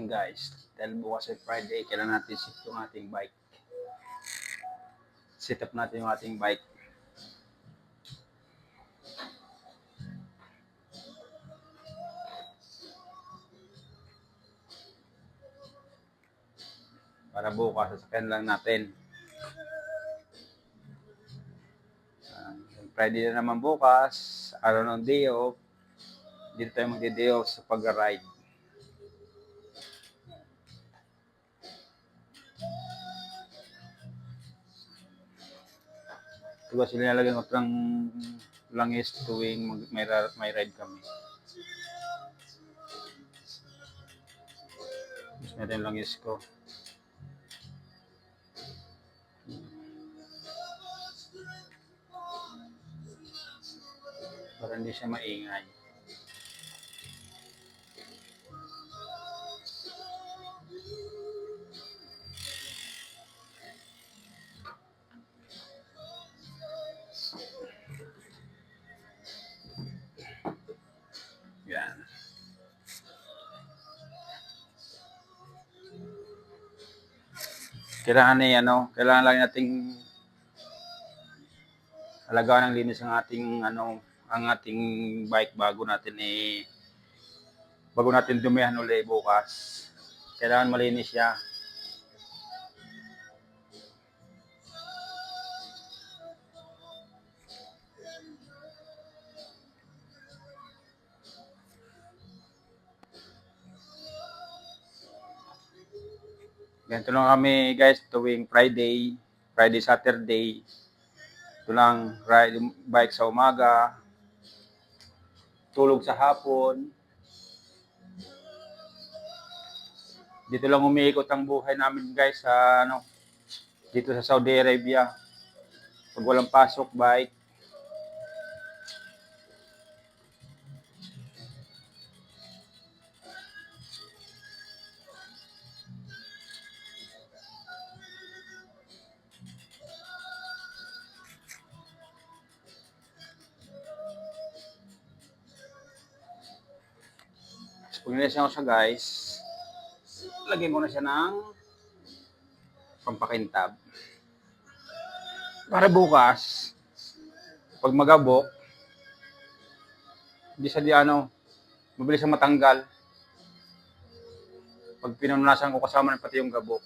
natin guys. Dahil bukas ay Friday, kailangan natin set yung ating bike. Set up natin yung ating bike. Para bukas, sasakyan lang natin. Friday na naman bukas, araw ng day off. Dito tayo magdi-day off sa pag-ride. Ito ba sila nalagyan ko ng langis tuwing may ride kami. Gusto natin yung langis ko. Para hindi siya maingay. Yan. Kailangan lang nating alagaan ng linis ang ating bike bago natin dumihan uli bukas. Kailangan malinis siya. Ganito lang kami guys tuwing Friday, Saturday. Ito lang, ride bike sa umaga, tulog sa hapon. Dito lang umiikot ang buhay namin guys dito sa Saudi Arabia. Pag walang pasok, bike. Pag nilisan ko siya guys, lagyan ko na siya ng pampakintab. Para bukas, pag magabok, hindi siya mabilis siyang matanggal. Pag pinunasan ko kasama na pati yung gabok.